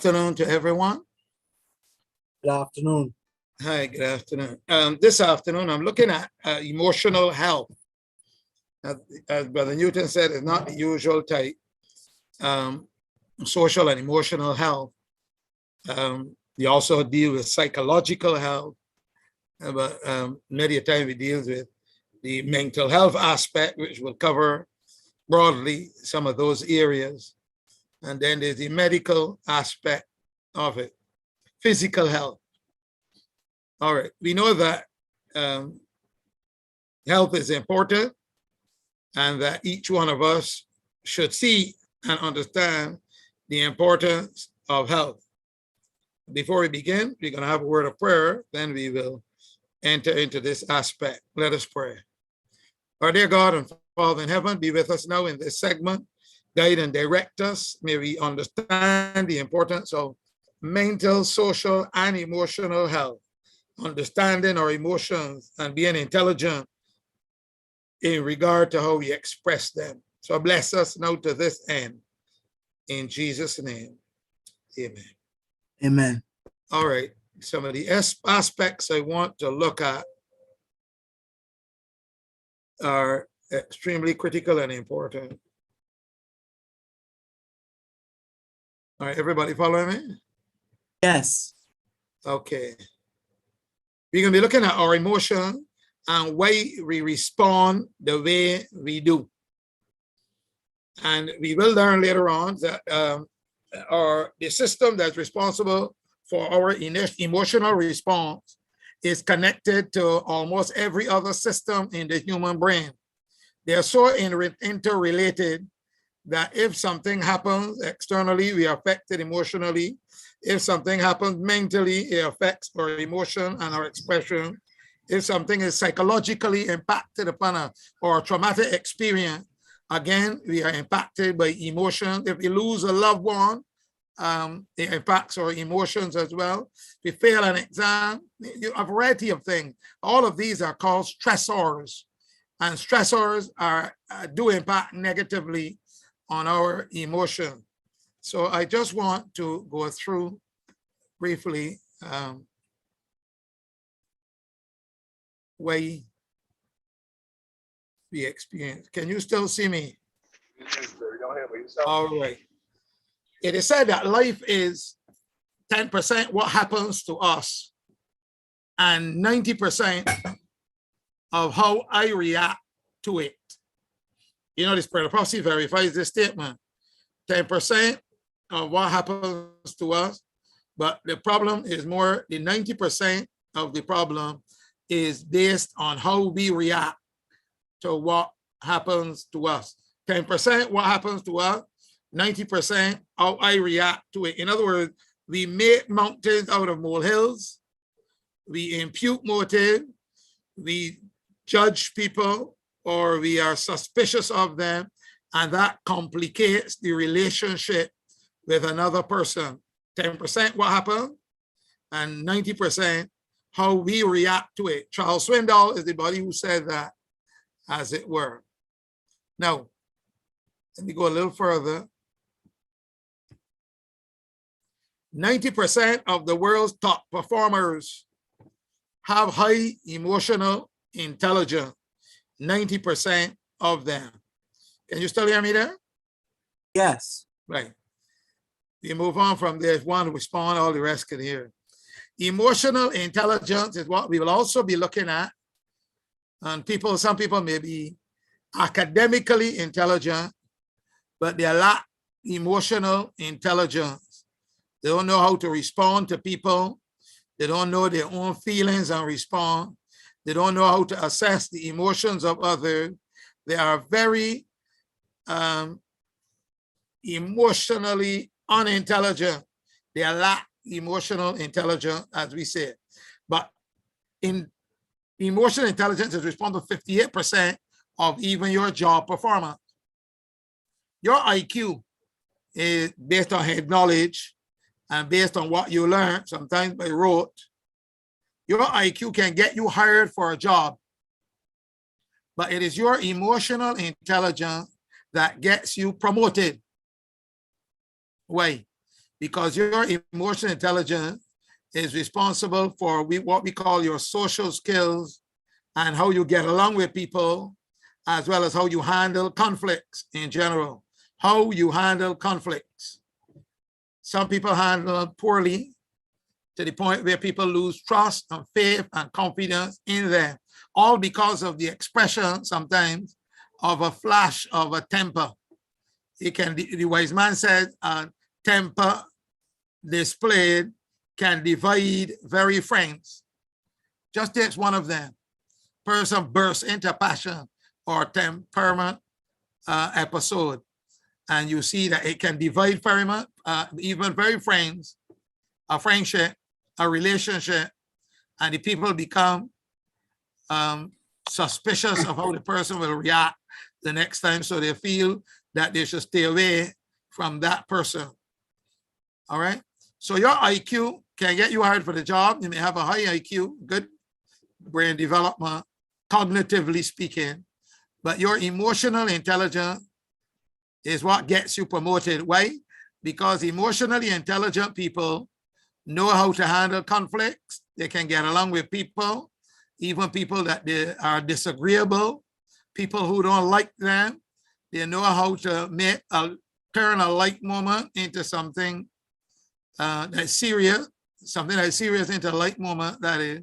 Afternoon to everyone. Good afternoon. Hi, good afternoon. This afternoon, I'm looking at emotional health. As Brother Newton said, it's not the usual type, social and emotional health. We also deal with psychological health, but many a time we deal with the mental health aspect, which will cover broadly some of those areas. And then there's the medical aspect of it, physical health. All right, we know that health is important and that each one of us should see and understand the importance of health. Before we begin, we're going to have a word of prayer, then we will enter into this aspect. Let us pray. Our dear God and Father in heaven, be with us now in this segment. Guide and direct us. May we understand the importance of mental, social, and emotional health, understanding our emotions and being intelligent in regard to how we express them. So bless us now to this end. In Jesus' name, amen. Amen. All right, some of the aspects I want to look at are extremely critical and important. All right, everybody following me? Yes. Okay. We're going to be looking at our emotion and why we respond the way we do. And we will learn later on that the system that's responsible for our emotional response is connected to almost every other system in the human brain. They're so interrelated that if something happens externally, we are affected emotionally. If something happens mentally, it affects our emotion and our expression. If something is psychologically impacted upon or traumatic experience, again, we are impacted by emotion. If we lose a loved one, it impacts our emotions as well. If we fail an exam, a variety of things. All of these are called stressors, and stressors do impact negatively on our emotion. So I just want to go through briefly way we experience. Can you still see me? All right. It is said that life is 10% what happens to us and 90% of how I react to it. You know, the Spirit of Prophecy verifies this statement. 10% of what happens to us, but the problem is more, the 90% of the problem is based on how we react to what happens to us. 10% what happens to us, 90% how I react to it. In other words, we make mountains out of molehills, we impute motive, we judge people, or we are suspicious of them, and that complicates the relationship with another person. 10% what happened, and 90% how we react to it. Charles Swindoll is the body who said that, as it were. Now, let me go a little further. 90% of the world's top performers have high emotional intelligence. 90% of them. Can you still hear me there? Yes. Right. We move on from there. If one respond, all the rest can hear. Emotional intelligence is what we will also be looking at. And some people may be academically intelligent, but they lack emotional intelligence. They don't know how to respond to people. They don't know their own feelings and respond. They don't know how to assess the emotions of others. They are very emotionally unintelligent. They lack emotional intelligence, as we said. But in emotional intelligence is responsible for 58% of even your job performance. Your IQ is based on head knowledge and based on what you learn, sometimes by rote. Your IQ can get you hired for a job, but it is your emotional intelligence that gets you promoted. Why? because your emotional intelligence is responsible for what we call your social skills and how you get along with people, as well as how you handle conflicts in general. How you handle conflicts. Some people handle poorly to the point where people lose trust and faith and confidence in them, all because of the expression sometimes of a flash of a temper. It can, the wise man said, temper displayed can divide very friends. Just takes one of them. Person bursts into passion or temperament episode, and you see that it can divide very much, even very friends, a friendship, a relationship, and the people become suspicious of how the person will react the next time, so they feel that they should stay away from that person. All right. So your IQ can get you hired for the job. You may have a high IQ, good brain development, cognitively speaking, but your emotional intelligence is what gets you promoted. Why? Because emotionally intelligent people know how to handle conflicts. They can get along with people, even people that they are disagreeable, people who don't like them. They know how to turn a light moment into something that's serious, into a light moment, that is,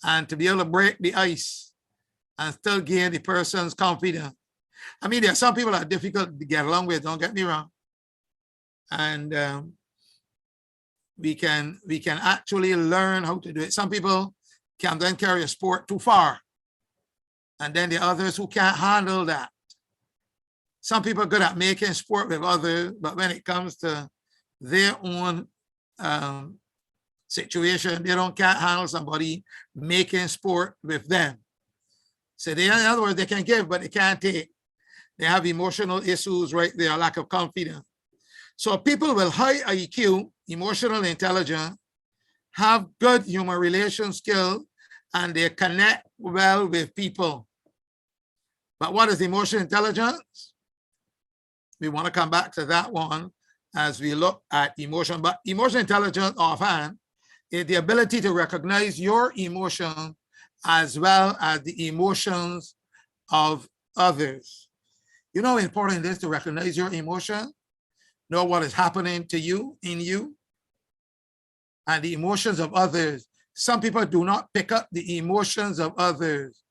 and to be able to break the ice and still gain the person's confidence. I mean, there are some people that are difficult to get along with, don't get me wrong. And we can actually learn how to do it. Some people can then carry a sport too far. And then the others who can't handle that. Some people are good at making sport with others, but when it comes to their own situation, they can't handle somebody making sport with them. So in other words, they can give, but they can't take. They have emotional issues right there, lack of confidence. So people with high IQ, emotional intelligence, have good human relation skills, and they connect well with people. But what is emotional intelligence? We want to come back to that one as we look at emotion. But emotional intelligence offhand is the ability to recognize your emotion as well as the emotions of others. You know how important it is to recognize your emotion, know what is happening to you, in you, and the emotions of others. Some people do not pick up the emotions of others,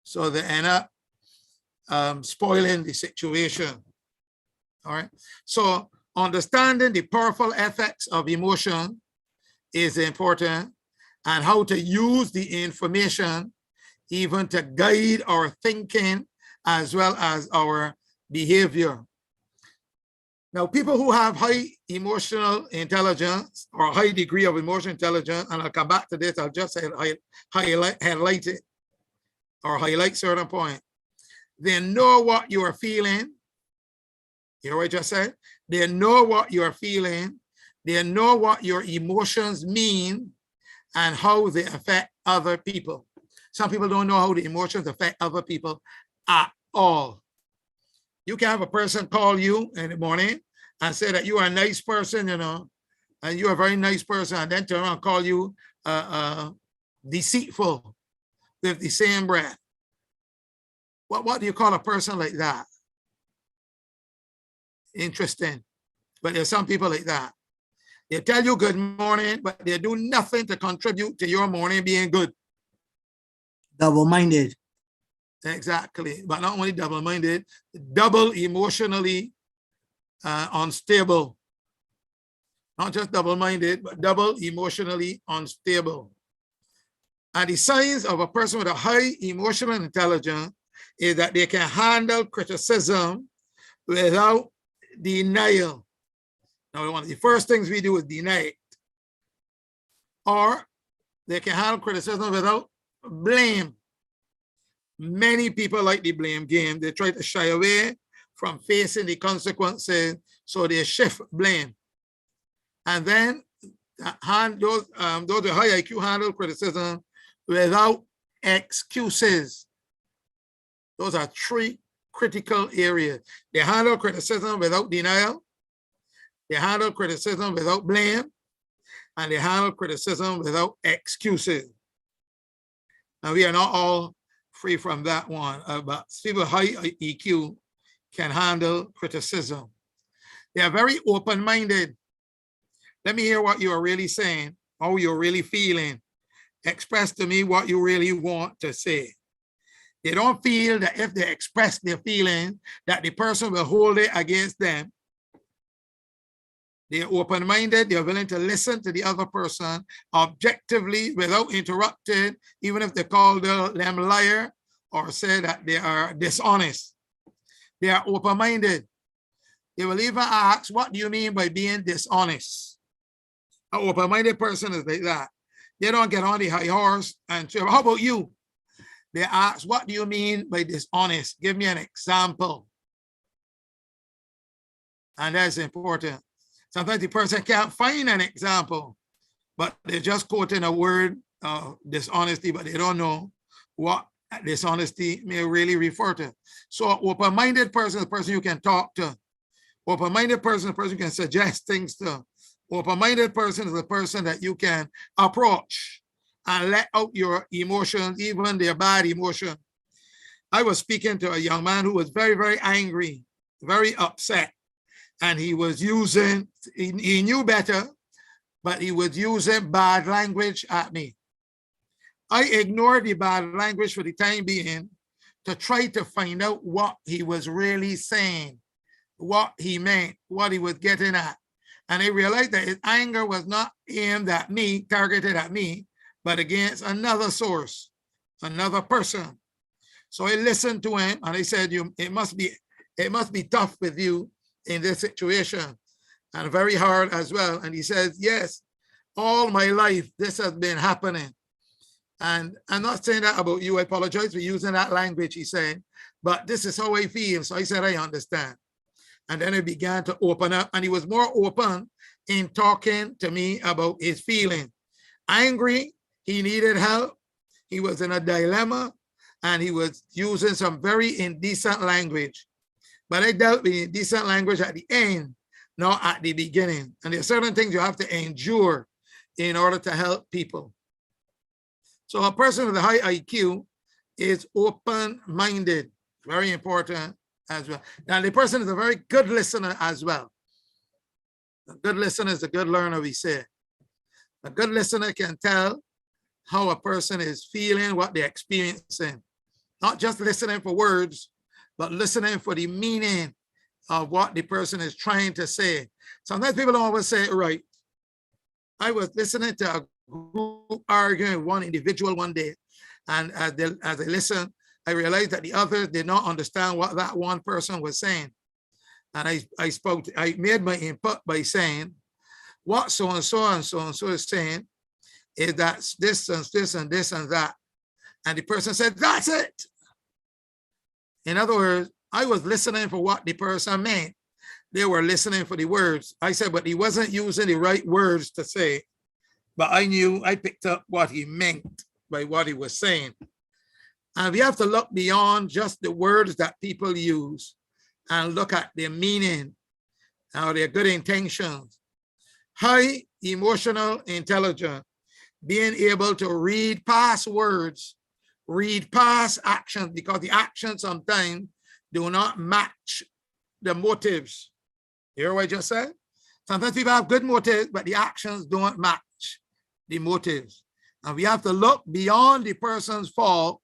so they end up spoiling the situation. All right. So understanding the powerful effects of emotion is important, and how to use the information even to guide our thinking as well as our behavior. Now, people who have high emotional intelligence or a high degree of emotional intelligence, and I'll come back to this, I'll just highlight it or highlight certain points. They know what you are feeling. You know what I just said? They know what you are feeling. They know what your emotions mean and how they affect other people. Some people don't know how the emotions affect other people at all. You can have a person call you in the morning and say that you are a nice person, you know, and you're a very nice person, and then turn around and call you deceitful with the same breath. What do you call a person like that? Interesting. But there's some people like that. They tell you good morning, but they do nothing to contribute to your morning being good. Double-minded. Exactly. But not only double-minded, double emotionally unstable. Not just double-minded, but double emotionally unstable. And the signs of a person with a high emotional intelligence is that they can handle criticism without denial. Now, one of the first things we do is deny it. Or they can handle criticism without blame. Many people like the blame game. They try to shy away from facing the consequences, so they shift blame. And then those with high IQ handle criticism without excuses. Those are three critical areas. They handle criticism without denial. They handle criticism without blame, and they handle criticism without excuses. And we are not all free from that one, but people with high EQ can handle criticism. They are very open-minded. Let me hear what you are really saying, how you're really feeling. Express to me what you really want to say. They don't feel that if they express their feeling, that the person will hold it against them. They're open-minded. They're willing to listen to the other person objectively without interrupting, even if they call them liar or say that they are dishonest. They are open-minded. They will even ask, what do you mean by being dishonest? An open-minded person is like that. They don't get on the high horse and say, how about you? They ask, what do you mean by dishonest? Give me an example. And that's important. Sometimes the person can't find an example, but they're just quoting a word of dishonesty, but they don't know what dishonesty may really refer to. So an open-minded person is a person you can talk to. Open-minded person is a person you can suggest things to. Open-minded person is a person that you can approach and let out your emotions, even their bad emotion. I was speaking to a young man who was very, very angry, very upset. And he was using, he knew better, but he was using bad language at me. I ignored the bad language for the time being to try to find out what he was really saying, what he meant, what he was getting at. And I realized that his anger was not aimed at me, targeted at me, but against another source, another person. So I listened to him and I said, it must be tough with you in this situation, and very hard as well. And he says, yes, all my life this has been happening. And I'm not saying that about you. I apologize for using that language, he said, but this is how I feel. So I said, I understand. And then I began to open up, and he was more open in talking to me about his feeling. Angry, he needed help. He was in a dilemma, and he was using some very indecent language. But I dealt with decent language at the end, not at the beginning. And there are certain things you have to endure in order to help people. So a person with a high IQ is open-minded, very important as well. Now the person is a very good listener as well. A good listener is a good learner, we say. A good listener can tell how a person is feeling, what they're experiencing. Not just listening for words, but listening for the meaning of what the person is trying to say. Sometimes people don't always say it right. I was listening to a group arguing with one individual one day, and as I listened, I realized that the others did not understand what that one person was saying. And I made my input by saying, what so-and-so and so-and-so is saying is that this and this and this and that. And the person said, that's it. In other words, I was listening for what the person meant. They were listening for the words. I said, but he wasn't using the right words to say. But I knew, I picked up what he meant by what he was saying. And we have to look beyond just the words that people use and look at their meaning, or their good intentions. High emotional intelligence, being able to read past words, read past actions, because the actions sometimes do not match the motives. You hear what I just said? Sometimes people have good motives, but the actions don't match the motives. And we have to look beyond the person's fault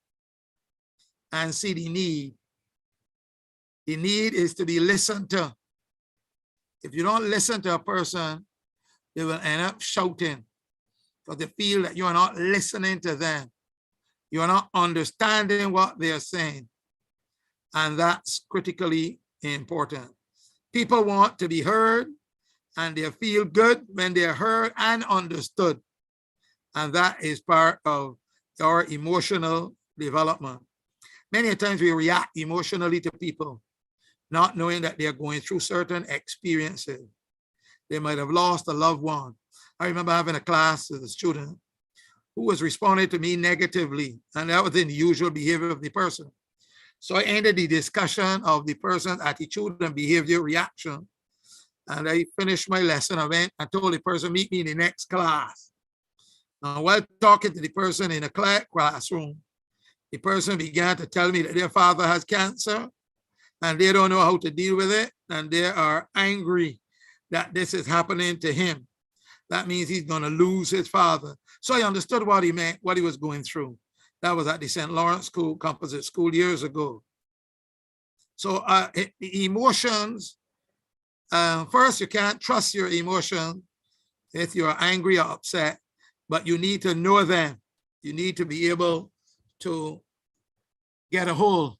and see the need. The need is to be listened to. If you don't listen to a person, they will end up shouting because they feel that you are not listening to them. You are not understanding what they are saying. And that's critically important. People want to be heard, and they feel good when they are heard and understood. And that is part of our emotional development. Many times we react emotionally to people, not knowing that they are going through certain experiences. They might have lost a loved one. I remember having a class with a student who was responding to me negatively, and that was in the usual behavior of the person. So I ended the discussion of the person's attitude and behavior reaction And I finished my lesson. I went and told the person, meet me in the next class. Now, while talking to the person in a classroom, the person began to tell me that their father has cancer and they don't know how to deal with it. And they are angry that this is happening to him. That means he's going to lose his father. So I understood what he meant, what he was going through. That was at the St. Lawrence School, Composite School years ago. So emotions, first, you can't trust your emotion if you're angry or upset, but you need to know them. You need to be able to get a hold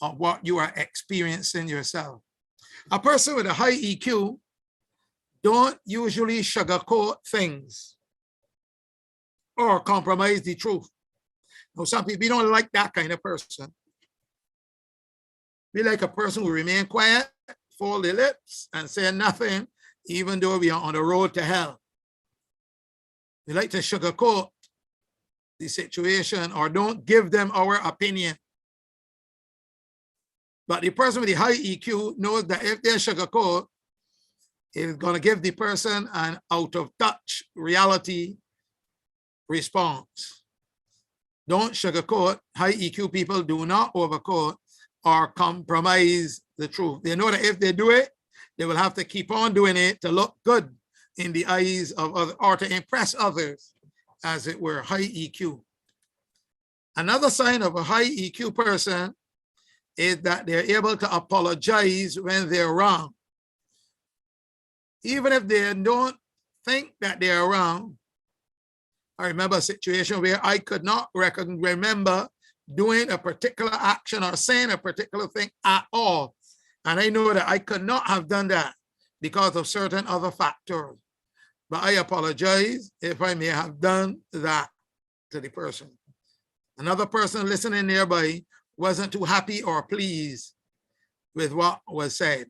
of what you are experiencing yourself. A person with a high EQ don't usually sugarcoat things or compromise the truth. Now, some people don't like that kind of person. We like a person who remain quiet, fold their lips, and say nothing, even though we are on the road to hell. We like to sugarcoat the situation or don't give them our opinion. But the person with the high EQ knows that if they sugarcoat, it's going to give the person an out-of-touch reality response. Don't sugarcoat. High EQ people do not overcoat or compromise the truth. They know that if they do it, they will have to keep on doing it to look good in the eyes of others or to impress others, as it were, high EQ. Another sign of a high EQ person is that they're able to apologize when they're wrong. Even if they don't think that they're wrong. I remember a situation where I could not remember doing a particular action or saying a particular thing at all. And I know that I could not have done that because of certain other factors. But I apologize if I may have done that to the person. Another person listening nearby wasn't too happy or pleased with what was said.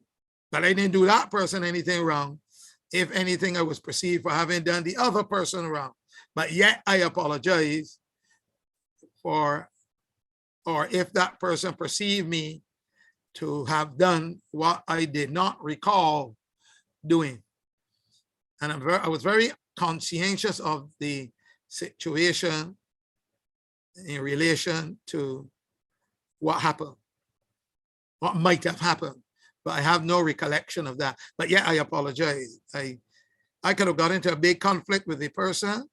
But I didn't do that person anything wrong. If anything, I was perceived for having done the other person wrong. But yet I apologize for, or if that person perceived me to have done what I did not recall doing. And I was very conscientious of the situation in relation to what happened, what might have happened. But I have no recollection of that. But yeah, I apologize. I could have got into a big conflict with the person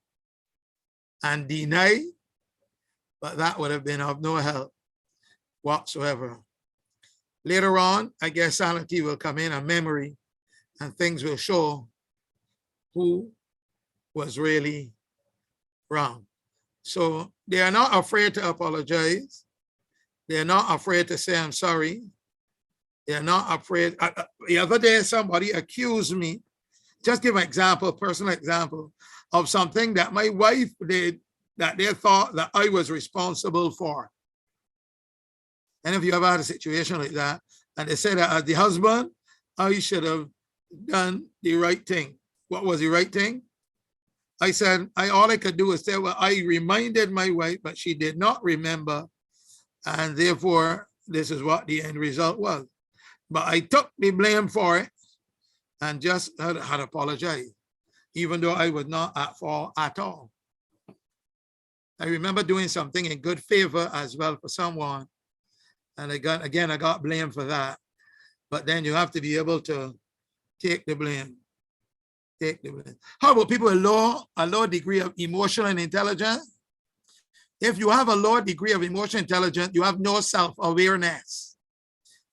and deny, but that would have been of no help whatsoever. Later on, I guess sanity will come in, a memory, and things will show who was really wrong. So they are not afraid to apologize. They're not afraid to say, I'm sorry. They're not afraid. The other day, somebody accused me, just give an example, personal example, of something that my wife did that they thought that I was responsible for. And if you ever had a situation like that, and they said that as the husband, I should have done the right thing. What was the right thing? I said, all I could do is say, well, I reminded my wife, but she did not remember. And therefore, this is what the end result was. But I took the blame for it and just had apologized, even though I was not at fault at all. I remember doing something in good favor as well for someone. And I got blamed for that. But then you have to be able to take the blame. Take the blame. How about people with a low degree of emotional intelligence? If you have a low degree of emotional intelligence, you have no self-awareness.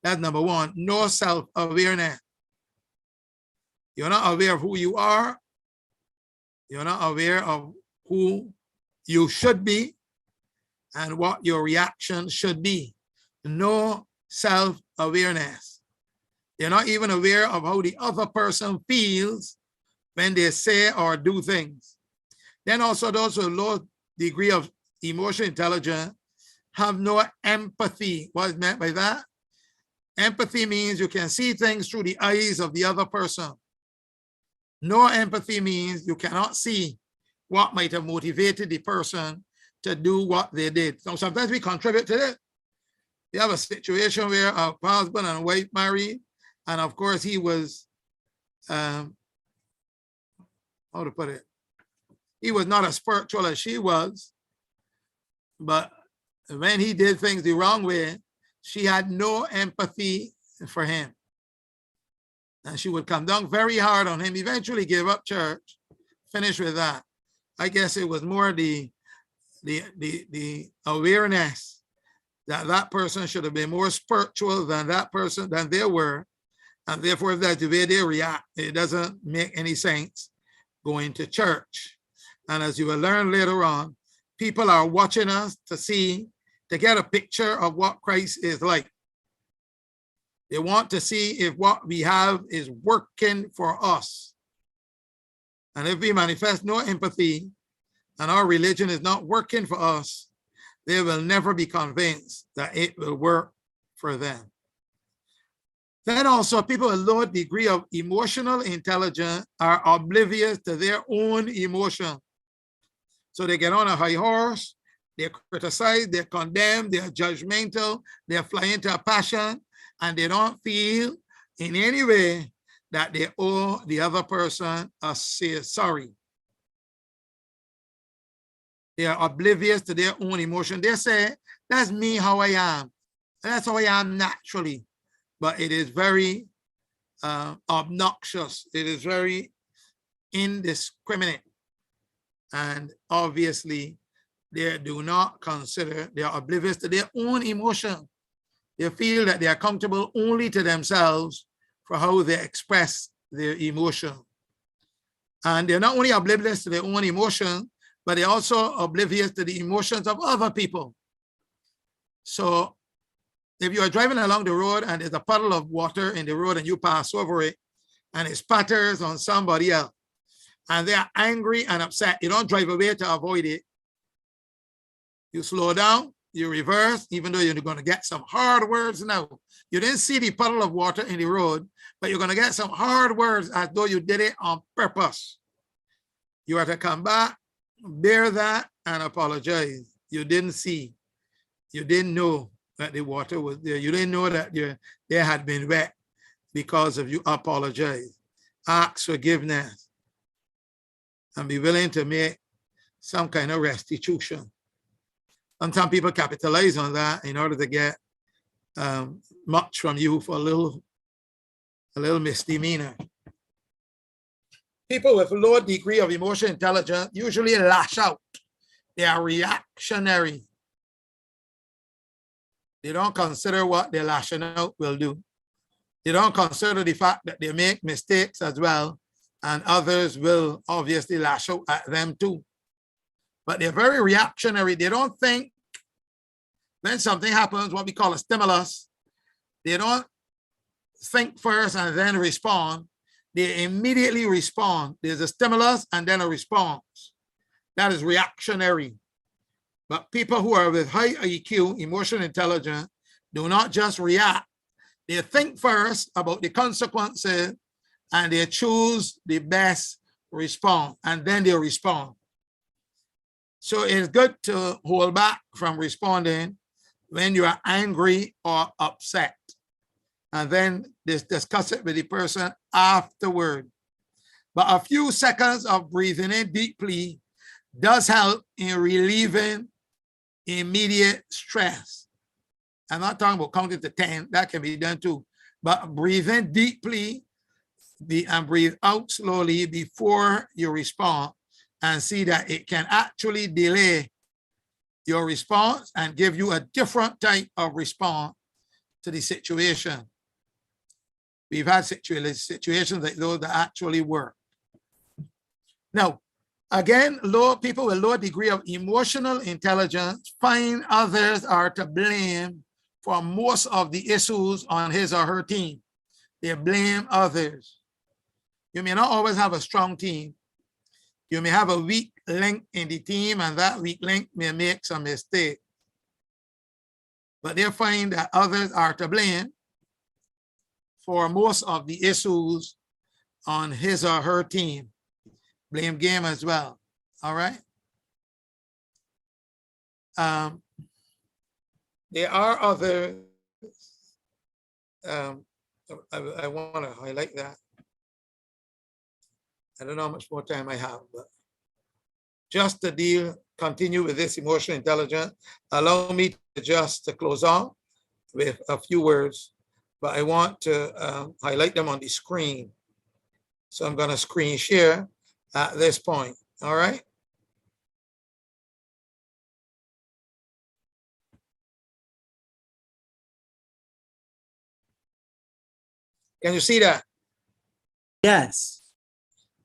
That's number one, no self-awareness. You're not aware of who you are. You're not aware of who you should be and what your reaction should be. No self-awareness. You're not even aware of how the other person feels when they say or do things. Then also those with low degree of emotional intelligence have no empathy. What is meant by that? Empathy means you can see things through the eyes of the other person. No empathy means you cannot see what might have motivated the person to do what they did. So sometimes we contribute to it. You have a situation where a husband and wife married, and of course he was how to put it, he was not as spiritual as she was, but when he did things the wrong way, she had no empathy for him. And she would come down very hard on him, eventually give up church, finish with that. I guess it was more the awareness that that person should have been more spiritual than that person, than they were. And therefore, if that's the way they react, it doesn't make any sense going to church. And as you will learn later on, people are watching us to get a picture of what Christ is like. They want to see if what we have is working for us. And if we manifest no empathy and our religion is not working for us, they will never be convinced that it will work for them. Then also, people with low degree of emotional intelligence are oblivious to their own emotion. So they get on a high horse, they criticize, they condemn, they're judgmental, they fly into a passion, and they don't feel in any way that they owe the other person a sorry. They are oblivious to their own emotion. They say, that's me how I am. That's how I am naturally. But it is very obnoxious. It is very indiscriminate. And obviously, they do not consider, they are oblivious to their own emotion. They feel that they are accountable only to themselves for how they express their emotion. And they're not only oblivious to their own emotion, but they're also oblivious to the emotions of other people. So if you are driving along the road and there's a puddle of water in the road and you pass over it and it spatters on somebody else and they are angry and upset, you don't drive away to avoid it. You slow down, you reverse, even though you're going to get some hard words now. You didn't see the puddle of water in the road, but you're going to get some hard words as though you did it on purpose. You are to come back, bear that, and apologize. You didn't see. You didn't know that the water was there. You didn't know that they had been wet because of you. Apologize. Ask forgiveness. And be willing to make some kind of restitution. And some people capitalize on that in order to get much from you for a little misdemeanor. People with low degree of emotional intelligence usually lash out. They are reactionary. They don't consider what their lashing out will do. They don't consider the fact that they make mistakes as well, and others will obviously lash out at them too. But they're very reactionary. They don't think when something happens, what we call a stimulus, they don't think first and then respond. They immediately respond. There's a stimulus and then a response. That is reactionary. But people who are with high IQ, emotional intelligence, do not just react. They think first about the consequences and they choose the best response, and then they respond. So it's good to hold back from responding when you are angry or upset, and then discuss it with the person afterward. But a few seconds of breathing in deeply does help in relieving immediate stress. I'm not talking about counting to 10, that can be done too, but breathe in deeply and breathe out slowly before you respond, and see that it can actually delay your response and give you a different type of response to the situation. We've had situations like those that actually work. Now, again, people with low degree of emotional intelligence find others are to blame for most of the issues on his or her team. They blame others. You may not always have a strong team. You may have a weak link in the team, and that weak link may make some mistake. But they find that others are to blame for most of the issues on his or her team. Blame game as well. All right. There are other, I want to highlight that. I don't know how much more time I have, but just to continue with this emotional intelligence, allow me to close on with a few words, but I want to highlight them on the screen. So I'm going to screen share at this point. All right. Can you see that? Yes.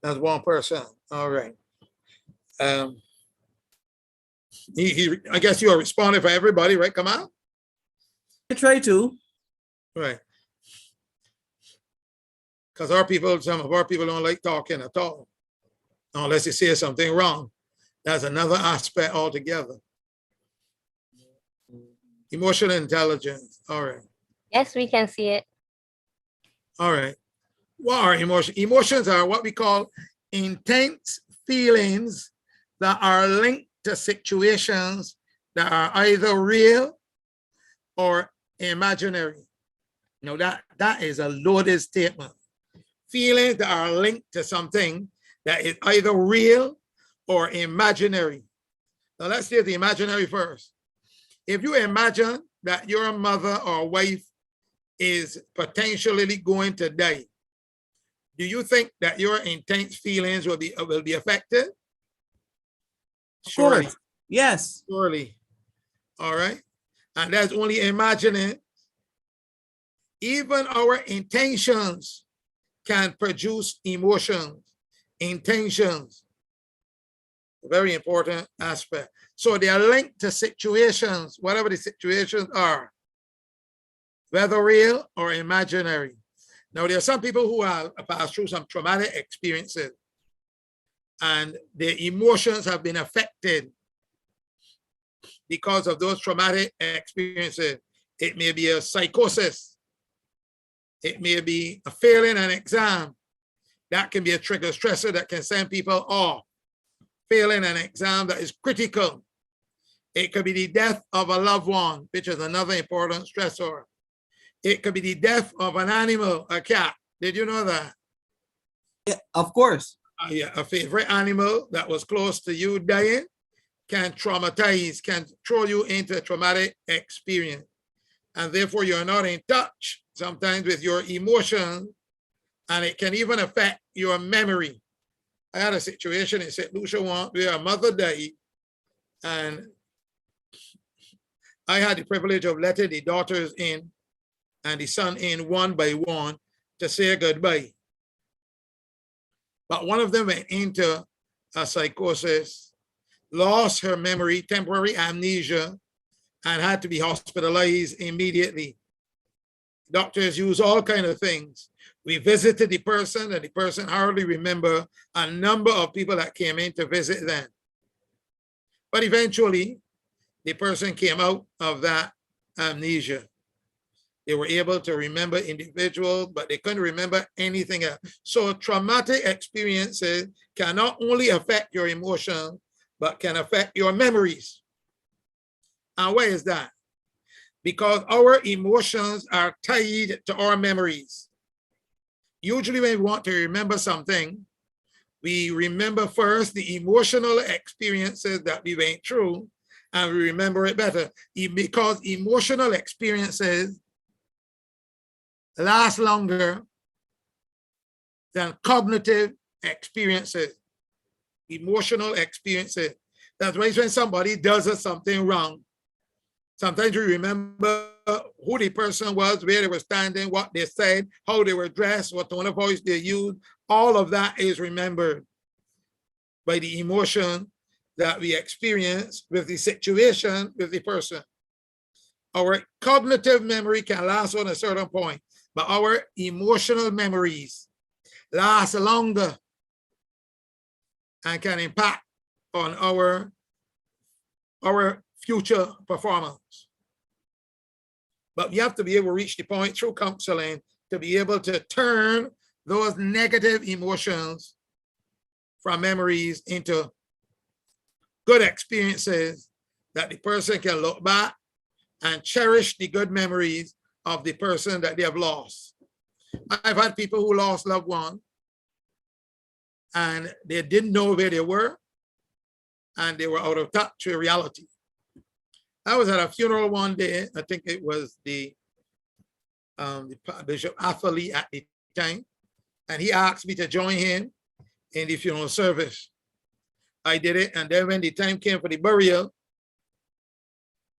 That's one person. All right. I guess you are responding for everybody, right? Kamal? I try to. Right. Because some of our people don't like talking at all, unless you say something wrong. That's another aspect altogether. Emotional intelligence. All right. Yes, we can see it. All right. What are emotions? Emotions are what we call intense feelings that are linked to situations that are either real or imaginary. Now that is a loaded statement. Feelings that are linked to something that is either real or imaginary. Now let's do the imaginary first. If you imagine that your mother or wife is potentially going to die, do you think that your intense feelings will be affected? Of Surely. course. Yes. Surely. All right. And that's only imagining. Even our intentions can produce emotions, intentions. Very important aspect. So they are linked to situations, whatever the situations are, whether real or imaginary. Now, there are some people who have passed through some traumatic experiences and their emotions have been affected because of those traumatic experiences. It may be a psychosis. It may be a failing an exam. That can be a trigger stressor that can send people off. Failing an exam that is critical. It could be the death of a loved one, which is another important stressor. It could be the death of an animal, a cat. Did you know that? Yeah, of course. Yeah, a favorite animal that was close to you dying can traumatize, can throw you into a traumatic experience. And therefore, you're not in touch sometimes with your emotions, and it can even affect your memory. I had a situation in St. Lucia where a mother died, and I had the privilege of letting the daughters in and the son in one by one to say goodbye. But one of them went into a psychosis, lost her memory, temporary amnesia, and had to be hospitalized immediately. Doctors use all kinds of things. We visited the person, and the person hardly remember a number of people that came in to visit them. But eventually, the person came out of that amnesia. They were able to remember individuals, but they couldn't remember anything else. So traumatic experiences can not only affect your emotions, but can affect your memories. And why is that? Because our emotions are tied to our memories. Usually when we want to remember something, we remember first the emotional experiences that we went through, and we remember it better. Because emotional experiences last longer than cognitive experiences, emotional experiences. That's why when somebody does something wrong, sometimes you remember who the person was, where they were standing, what they said, how they were dressed, what tone of voice they used. All of that is remembered by the emotion that we experience with the situation, with the person. Our cognitive memory can last on a certain point, but our emotional memories last longer and can impact on our future performance. But we have to be able to reach the point through counseling to be able to turn those negative emotions from memories into good experiences that the person can look back and cherish the good memories of the person that they have lost. I've had people who lost loved ones, and they didn't know where they were, and they were out of touch with reality. I was at a funeral one day. I think it was the Bishop Atherley at the time, and he asked me to join him in the funeral service. I did it, and then when the time came for the burial,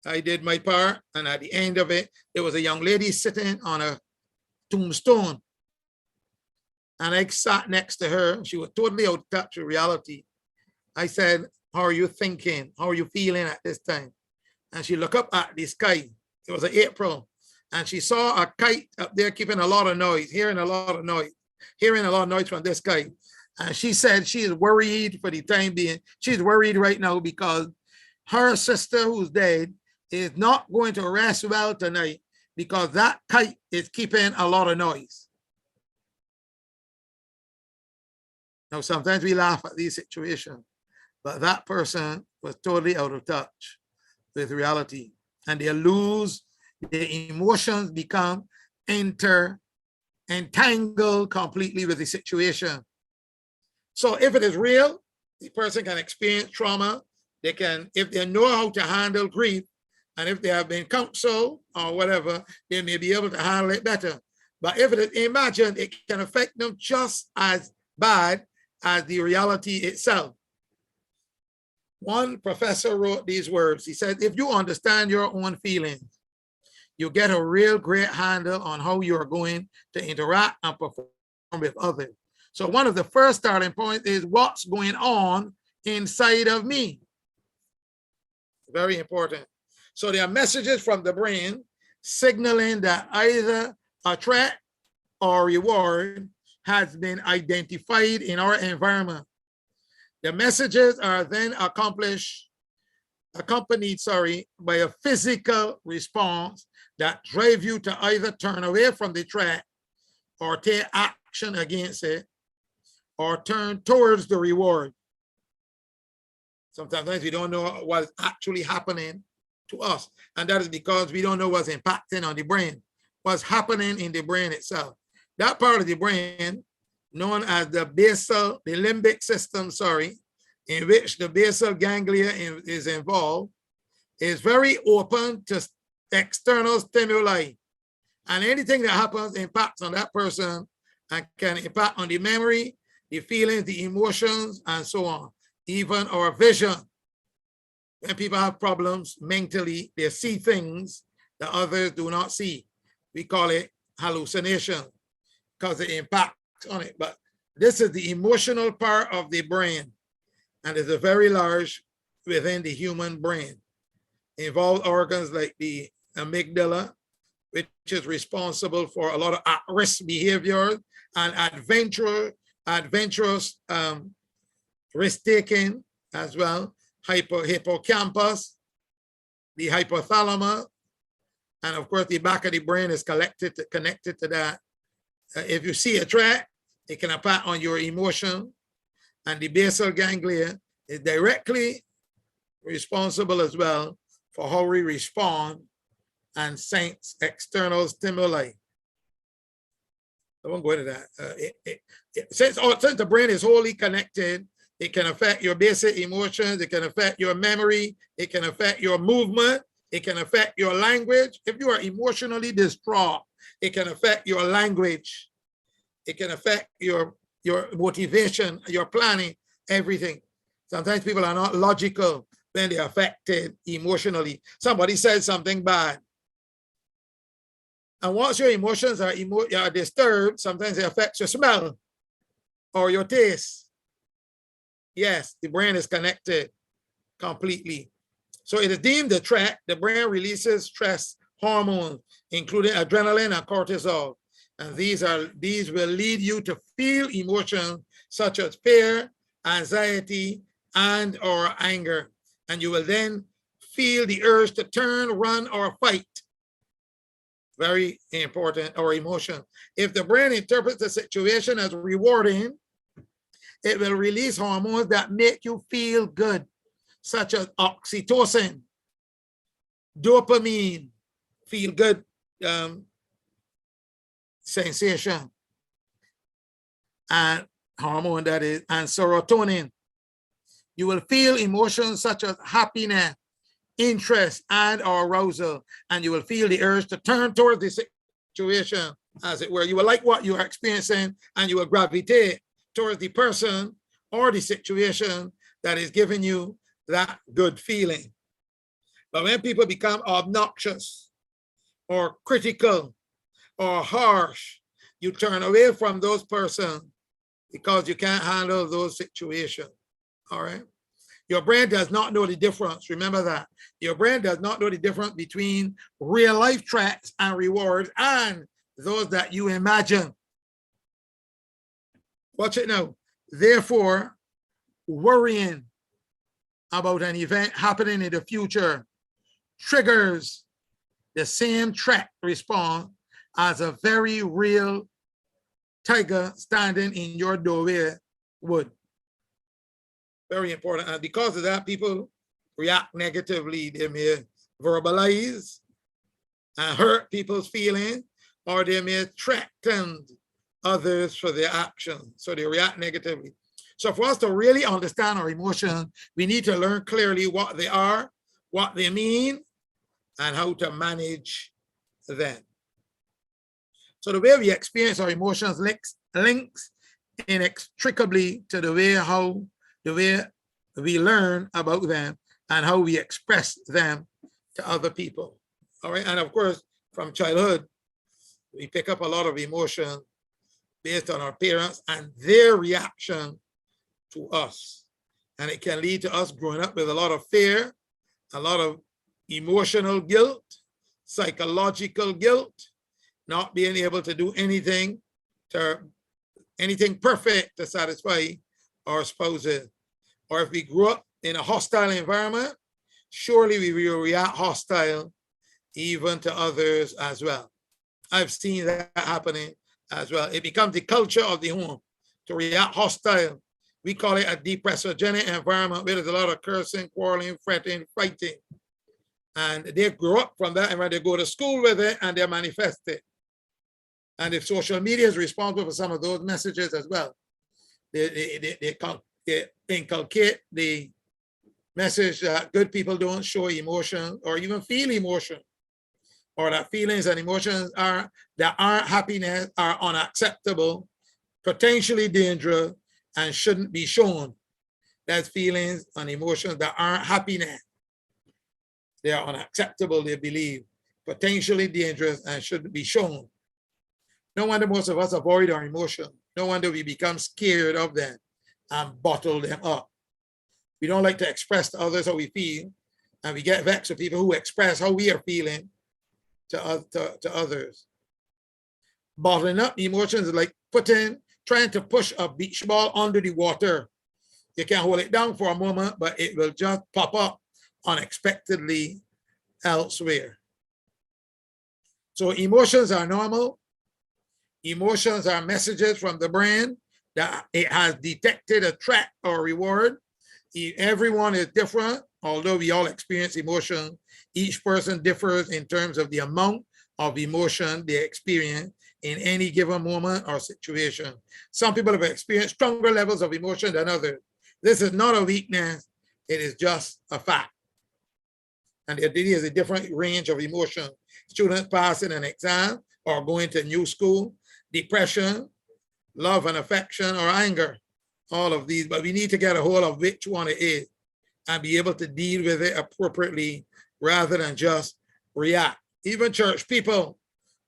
I did my part, and at the end of it, there was a young lady sitting on a tombstone, and I sat next to her. She was totally out of touch with reality. I said, "How are you thinking? How are you feeling at this time?" And she looked up at the sky. It was April, and she saw a kite up there keeping a lot of noise, hearing a lot of noise from this kite. And she said she is worried for the time being. She's worried right now because her sister, who's dead, is not going to rest well tonight because that kite is keeping a lot of noise. Now, sometimes we laugh at these situations, but that person was totally out of touch with reality, and they lose, their emotions become entangled completely with the situation. So if it is real, the person can experience trauma. They can, if they know how to handle grief, and if they have been counseled or whatever, they may be able to handle it better. But if it is imagined, it can affect them just as bad as the reality itself. One professor wrote these words. He said, if you understand your own feelings, you get a real great handle on how you are going to interact and perform with others. So one of the first starting points is what's going on inside of me. Very important. So there are messages from the brain signaling that either a threat or reward has been identified in our environment. The messages are then accompanied by a physical response that drives you to either turn away from the threat or take action against it or turn towards the reward. Sometimes we don't know what's actually happening to us, and that is because we don't know what's impacting on the brain, what's happening in the brain itself. That part of the brain, known as the limbic system, in which the basal ganglia is involved, is very open to external stimuli. And anything that happens impacts on that person and can impact on the memory, the feelings, the emotions, and so on, even our vision. When people have problems mentally, they see things that others do not see. We call it hallucination because it impacts on it. But this is the emotional part of the brain, and it's a very large within the human brain. It involves organs like the amygdala, which is responsible for a lot of at-risk behavior and adventurous risk-taking as well. Hippocampus, the hypothalamus, and of course the back of the brain is connected to that. If you see a threat, it can impact on your emotion, and the basal ganglia is directly responsible as well for how we respond and sense external stimuli. I won't go into that. Since the brain is wholly connected, it can affect your basic emotions, it can affect your memory, it can affect your movement, it can affect your language. If you are emotionally distraught, it can affect your language. It can affect your motivation, your planning, everything. Sometimes people are not logical when they're affected emotionally. Somebody says something bad. And once your emotions are disturbed, sometimes it affects your smell or your taste. Yes, the brain is connected completely. So it is deemed a threat. The brain releases stress hormones, including adrenaline and cortisol. And these will lead you to feel emotions such as fear, anxiety, and or anger. And you will then feel the urge to turn, run, or fight. Very important, or emotion. If the brain interprets the situation as rewarding, it will release hormones that make you feel good, such as oxytocin, dopamine, feel good sensation. And hormone that is, and serotonin. You will feel emotions such as happiness, interest, and or arousal, and you will feel the urge to turn towards the situation, as it were. You will like what you are experiencing, and you will gravitate towards the person or the situation that is giving you that good feeling. But when people become obnoxious or critical or harsh, you turn away from those persons because you can't handle those situations. All right. Your brain does not know the difference. Remember that. Your brain does not know the difference between real life threats and rewards and those that you imagine. Watch it now. Therefore, worrying about an event happening in the future triggers the same threat response as a very real tiger standing in your doorway would. Very important. And because of that, people react negatively. They may verbalize and hurt people's feelings, or they may threaten others for their actions. So they react negatively. So for us to really understand our emotions, we need to learn clearly what they are, what they mean, and how to manage them. So the way we experience our emotions links inextricably to the way we learn about them and how we express them to other people. All right. And of course, from childhood, we pick up a lot of emotion based on our parents and their reaction to us. And it can lead to us growing up with a lot of fear, a lot of emotional guilt, psychological guilt, not being able to do anything perfect to satisfy our spouses. Or if we grew up in a hostile environment, surely we will react hostile even to others as well. I've seen that happening as well. It becomes the culture of the home to react hostile. We call it a depressogenic environment where there's a lot of cursing, quarreling, fretting, fighting. And they grow up from that, and when they go to school with it, and they manifest it. And if social media is responsible for some of those messages as well, they inculcate the message that good people don't show emotion or even feel emotion, or that feelings and emotions that aren't happiness are unacceptable, potentially dangerous, and shouldn't be shown. That's feelings and emotions that aren't happiness. They are unacceptable, they believe, potentially dangerous, and shouldn't be shown. No wonder most of us avoid our emotions. No wonder we become scared of them and bottle them up. We don't like to express to others how we feel, and we get vexed with people who express how we are feeling to others. Bottling up emotions is like trying to push a beach ball under the water. You can hold it down for a moment, but it will just pop up unexpectedly elsewhere. So emotions are normal. Emotions are messages from the brain that it has detected a threat or reward. Everyone is different, although we all experience emotion. Each person differs in terms of the amount of emotion they experience in any given moment or situation. Some people have experienced stronger levels of emotion than others. This is not a weakness, it is just a fact. And there is a different range of emotion. Students passing an exam or going to new school, depression, love and affection, or anger, all of these. But we need to get a hold of which one it is and be able to deal with it appropriately rather than just react. Even church people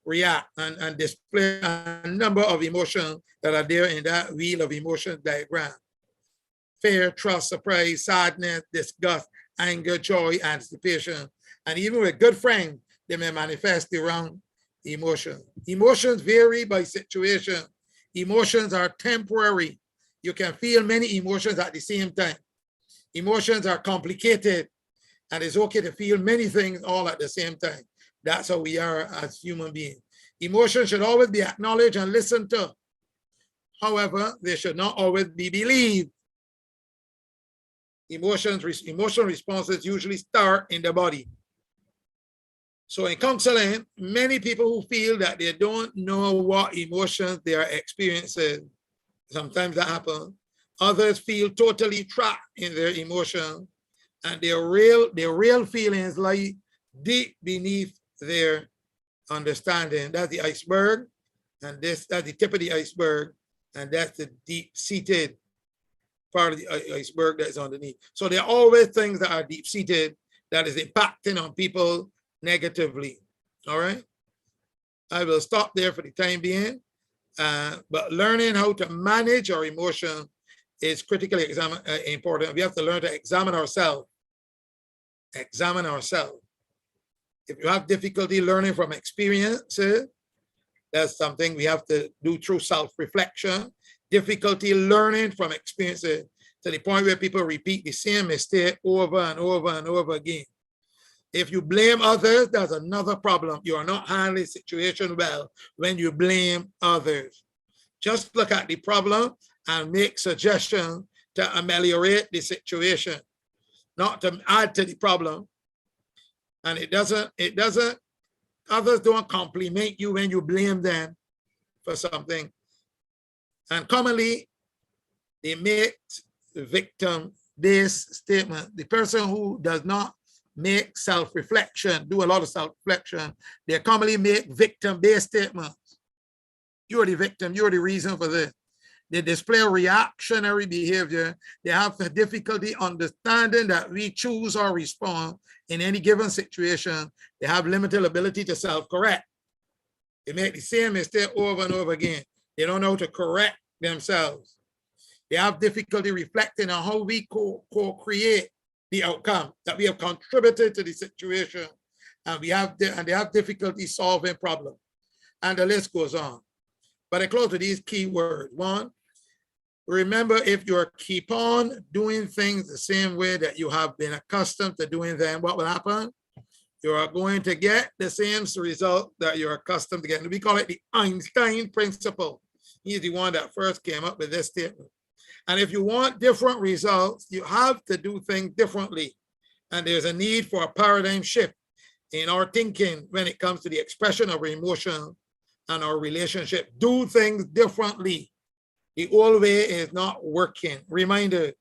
react and display a number of emotions that are there in that wheel of emotion diagram. Fear, trust, surprise, sadness, disgust, anger, joy, anticipation. And even with good friends, they may manifest the wrong emotion. Emotions vary by situation. Emotions are temporary. You can feel many emotions at the same time. Emotions are complicated, and it's okay to feel many things all at the same time. That's how we are as human beings. Emotions should always be acknowledged and listened to. However, they should not always be believed. Emotional responses usually start in the body. So in counseling, many people who feel that they don't know what emotions they are experiencing Sometimes that happens. Others feel totally trapped in their emotion, and their real feelings lie deep beneath their understanding. That's the iceberg, and that's the tip of the iceberg, and that's the deep-seated part of the iceberg that's underneath. So there are always things that are deep-seated that is impacting on people negatively. All right. I will stop there for the time being. But learning how to manage our emotion is critically important. We have to learn to examine ourselves. Examine ourselves. If you have difficulty learning from experiences, that's something we have to do through self-reflection. Difficulty learning from experiences to the point where people repeat the same mistake over and over and over again. If you blame others, that's another problem. You are not handling the situation well when you blame others. Just look at the problem and make suggestions to ameliorate the situation, not to add to the problem. And others don't compliment you when you blame them for something. And commonly, they make the victim-based statement. The person who does not make self-reflection, do a lot of self-reflection, they commonly make victim-based statements. You're the victim, you're the reason for this. They display reactionary behavior. They have the difficulty understanding that we choose or respond in any given situation. They have limited ability to self-correct. They make the same mistake over and over again. They don't know how to correct themselves. They have difficulty reflecting on how we co-create the outcome, that we have contributed to the situation, and they have difficulty solving problems, and the list goes on. But I close with these key words. One, remember, if you keep on doing things the same way that you have been accustomed to doing them, what will happen? You are going to get the same result that you're accustomed to getting. We call it the Einstein principle. He's the one that first came up with this statement. And if you want different results, you have to do things differently. And there's a need for a paradigm shift in our thinking when it comes to the expression of our emotion and our relationship. Do things differently. The old way is not working. Reminder,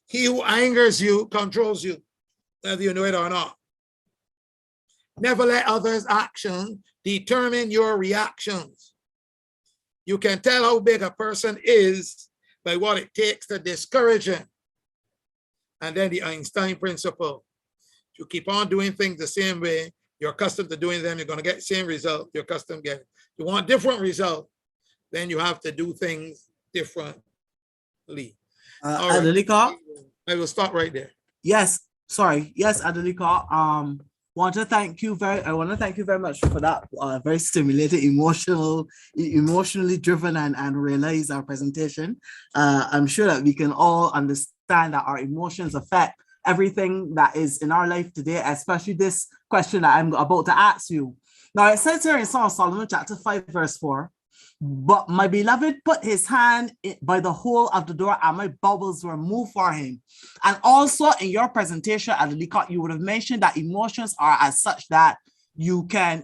he who angers you controls you, whether you know it or not. Never let others' actions determine your reactions. You can tell how big a person is by what it takes to discourage him. And then the Einstein principle. If you keep on doing things the same way, you're accustomed to doing them, you're going to get the same result you're accustomed to getting. If you want different results, then you have to do things differently. Adelika? I will stop right there. Yes, sorry. Yes, Adelika. I want to thank you very much for that very stimulating, emotionally driven and realized our presentation. I'm sure that we can all understand that our emotions affect everything that is in our life today, especially this question that I'm about to ask you. Now, it says here in Song of Solomon, chapter 5, verse 4, but my beloved put his hand by the hole of the door and my bowels were moved for him. And also in your presentation at the Leacock, you would have mentioned that emotions are as such that you can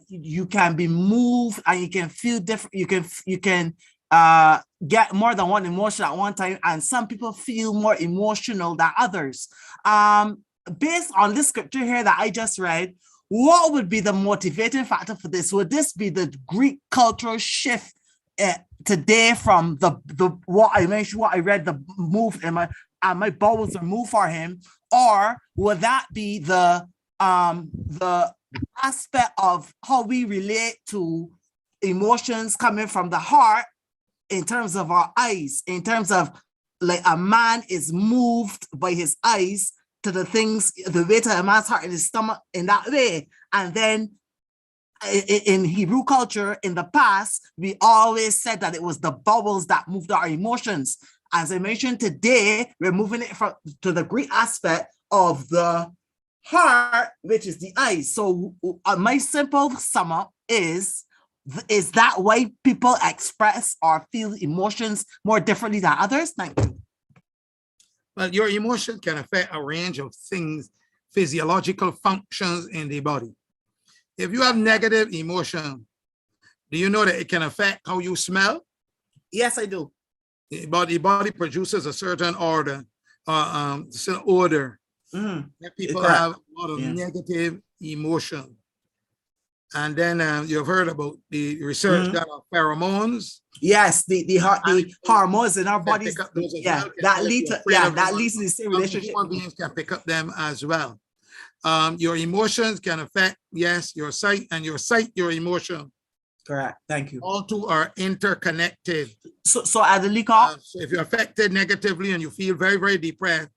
be moved and you can feel different. You can get more than one emotion at one time. And some people feel more emotional than others. Based on this scripture here that I just read, what would be the motivating factor for this? Would this be the Greek cultural shift today from the what I mentioned, what I read, the move and my bowels are moved for him, or would that be the aspect of how we relate to emotions coming from the heart in terms of our eyes, in terms of like a man is moved by his eyes to the things, the way to a man's heart and his stomach in that way. And then in Hebrew culture, in the past, we always said that it was the bowels that moved our emotions. As I mentioned today, we're moving it to the Greek aspect of the heart, which is the eyes. So my simple sum up is that why people express or feel emotions more differently than others? Thank you. Well, your emotion can affect a range of things, physiological functions in the body. If you have negative emotion, do you know that it can affect how you smell? Yes, I do. The body produces a certain order, certain order. That people Correct. have a lot of negative emotion. And then you've heard about the research done on pheromones. Yes, the hormones in our bodies. That leads to the same relationship. Human beings can pick up them as well. Your emotions can affect, your sight, and your sight, your emotion. Correct. Thank you. All two are interconnected. So at the Leacock, so if you're affected negatively and you feel very, very depressed,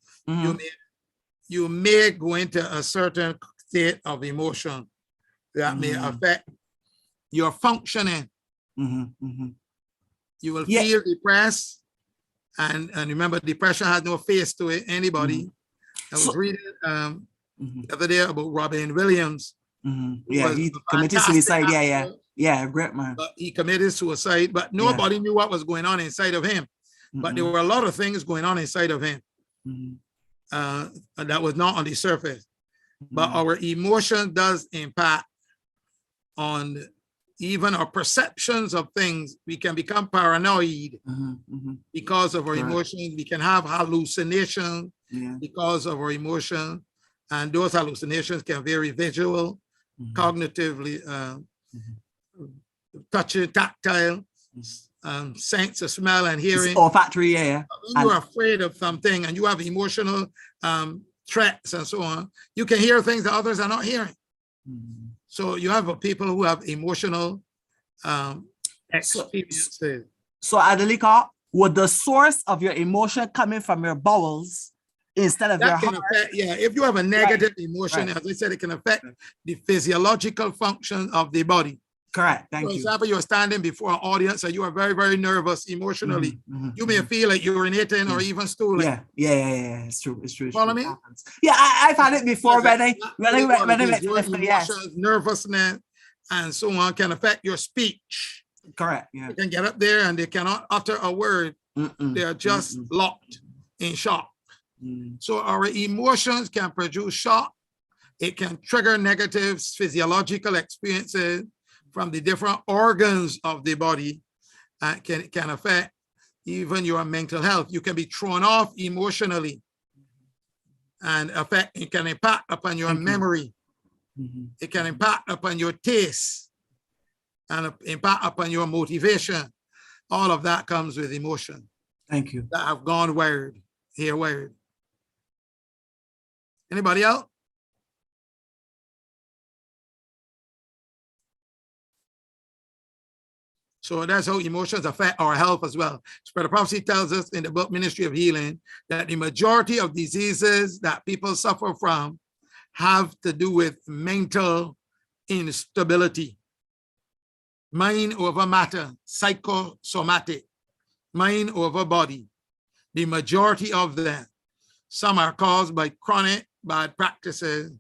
you may go into a certain state of emotion that may affect your functioning. You will feel depressed, and remember, depression has no face to it. Anybody. I was reading the other day about Robin Williams. He committed suicide. Great man. But he committed suicide, but nobody knew what was going on inside of him. But there were a lot of things going on inside of him that was not on the surface. But our emotion does impact on even our perceptions of things. We can become paranoid because of our emotions. We can have hallucinations because of our emotion. And those hallucinations can vary visual, cognitively, touching, tactile, sense of smell and hearing. Olfactory, When you're afraid of something and you have emotional threats and so on, you can hear things that others are not hearing. So you have people who have emotional experiences. So Adelika, would the source of your emotion coming from your bowels instead of your heart? Affect, if you have a negative emotion, as I said, it can affect the physiological function of the body. Correct. Thank you. For example, you're standing before an audience and you are very, very nervous emotionally. You may feel like urinating or even stooling. Yeah. It's true. Follow me? Yeah, I've had it before when I went to emotions, nervousness, and so on can affect your speech. Correct. Yeah. They can get up there and they cannot utter a word. They are just locked in shock. So our emotions can produce shock. It can trigger negative physiological experiences from the different organs of the body, and can affect even your mental health. You can be thrown off emotionally, and it can impact upon your memory. It can impact upon your taste and impact upon your motivation. All of that comes with emotion. Thank you. That have gone wired. Anybody else? So that's how emotions affect our health as well. Spirit of Prophecy tells us in the book Ministry of Healing that the majority of diseases that people suffer from have to do with mental instability. Mind over matter, psychosomatic, mind over body. The majority of them. Some are caused by chronic bad practices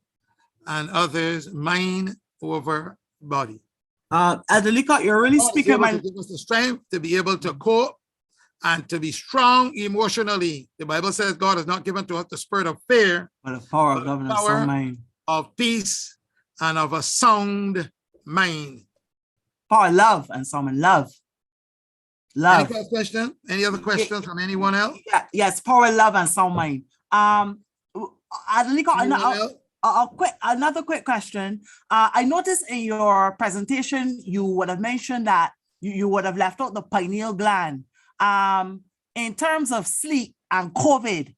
and others mind over body. Adelika, you're really speaking to give us the strength to be able to cope and to be strong emotionally. The Bible says God has not given to us the spirit of fear, but the power of love and sound mind, of peace and of a sound mind. Power, love, and sound mind. Love. Any question? Any other questions from anyone else? Yes, power, love, and sound mind. Adelika, another quick question. I noticed in your presentation, you would have mentioned that you would have left out the pineal gland. In terms of sleep and COVID,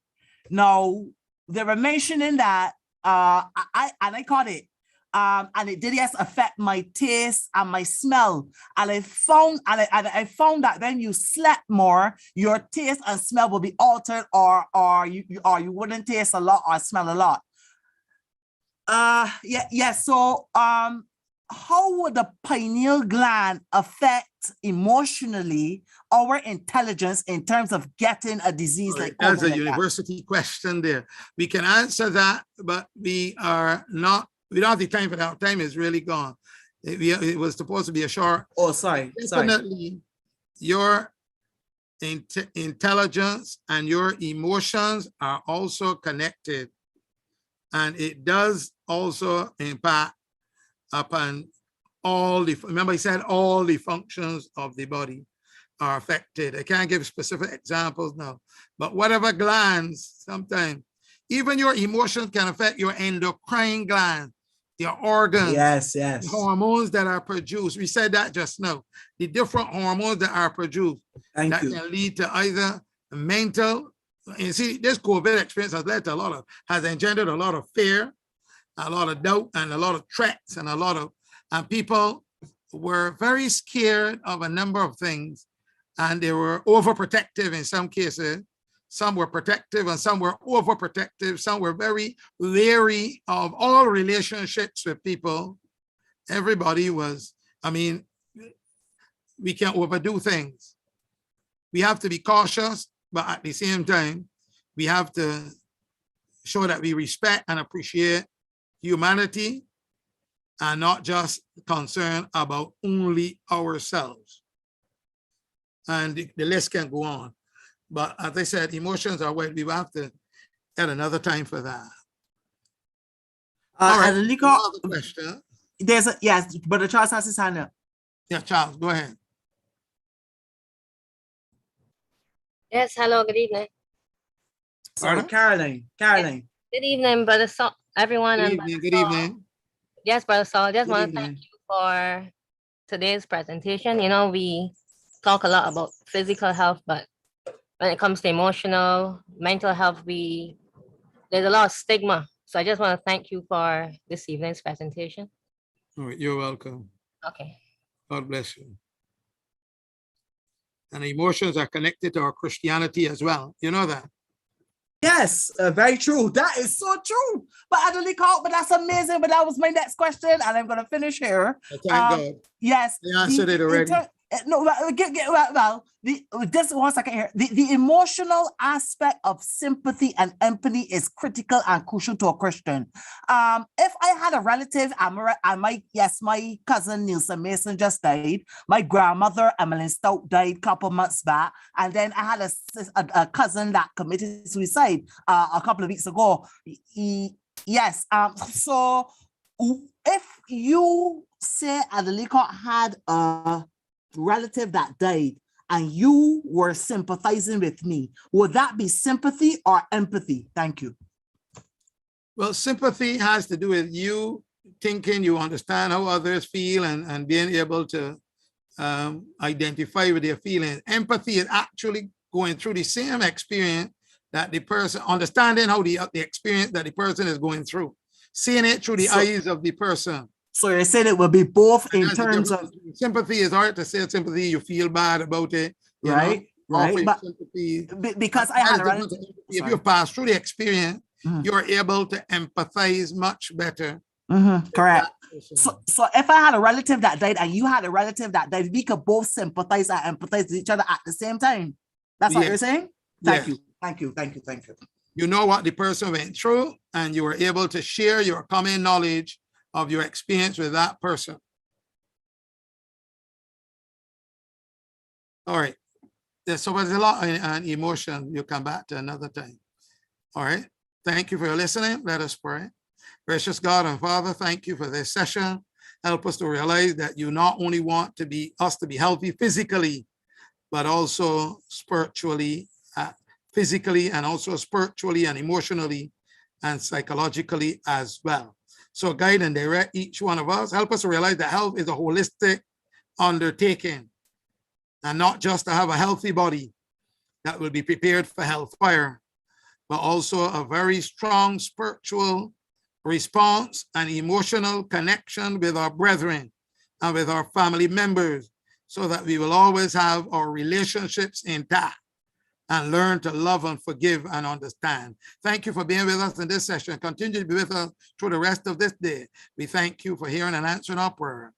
now they were mentioning that, I caught it, and it did affect my taste and my smell. And I found that when you slept more, your taste and smell will be altered, or you wouldn't taste a lot or smell a lot. So how would the pineal gland affect emotionally our intelligence in terms of getting a disease like COVID? That's a university question there. We can answer that, but we don't have the time for that. Time is really gone. It was supposed to be a short. Oh, sorry. Definitely, your intelligence and your emotions are also connected. And it does also impact upon remember he said all the functions of the body. are affected. I can't give specific examples now, but whatever glands, sometimes even your emotions can affect your endocrine gland, your organs. Yes, The yes. hormones that are produced. We said that just now. The different hormones that are produced Thank that you. can lead to either mental. You see, this COVID experience has led to has engendered a lot of fear, a lot of doubt, and a lot of threats, and and people were very scared of a number of things, and they were overprotective in some cases. Some were protective and some were overprotective. Some were very leery of all relationships with people. Everybody was, I mean, we can't overdo things. We have to be cautious, but at the same time, we have to show that we respect and appreciate humanity and not just concerned about only ourselves. And the list can go on. But as I said, emotions are what we will have to at another time for that. All right, another question. There's a, yes, Brother Charles has his hand up. Yeah, Charles, go ahead. Yes, hello, good evening. Sorry, Pardon? Caroline. Good evening, Brother Saul, everyone. Good and evening, Brother good Saul. evening. Yes, Brother Saul, just Good want to thank you for today's presentation. You know, we talk a lot about physical health, but when it comes to emotional, mental health, there's a lot of stigma. So I just want to thank you for this evening's presentation. All right, you're welcome. Okay. God bless you. And emotions are connected to our Christianity as well. You know that? Yes, very true. That is so true. But Leacock, but that's amazing. But that was my next question, and I'm going to finish here. Thank God. Yes. They answered it already. Just 1 second here. The emotional aspect of sympathy and empathy is critical and crucial to a Christian. If I had a relative, my cousin Nielsen Mason just died. My grandmother Emmeline Stout died a couple months back, and then I had a cousin that committed suicide a couple of weeks ago. Yes. So if you say Leacock had a relative that died and you were sympathizing with me, would that be sympathy or empathy? Thank you. Well, sympathy has to do with you thinking you understand how others feel and being able to identify with their feelings. Empathy is actually going through the same experience that the person, understanding how the experience that the person is going through, seeing it through the eyes of the person. So you said it will be both in terms of sympathy. Is hard to say sympathy. You feel bad about it, right? Right. But sympathy. Because I had a relative. If you pass through the experience, you're able to empathize much better. Correct. So if I had a relative that died and you had a relative that died, we could both sympathize and empathize with each other at the same time. That's what you're saying? Thank you. You know what the person went through, and you were able to share your common knowledge of your experience with that person. All right. So there's a lot on emotion. You'll come back to another time. All right. Thank you for listening. Let us pray. Gracious God and Father, thank you for this session. Help us to realize that you not only want us to be healthy physically, but also spiritually, physically, and also spiritually and emotionally and psychologically as well. So guide and direct each one of us. Help us to realize that health is a holistic undertaking, and not just to have a healthy body that will be prepared for hellfire, but also a very strong spiritual response and emotional connection with our brethren and with our family members, so that we will always have our relationships intact and learn to love and forgive and understand. Thank you for being with us in this session. Continue to be with us through the rest of this day. We thank you for hearing and answering our prayer.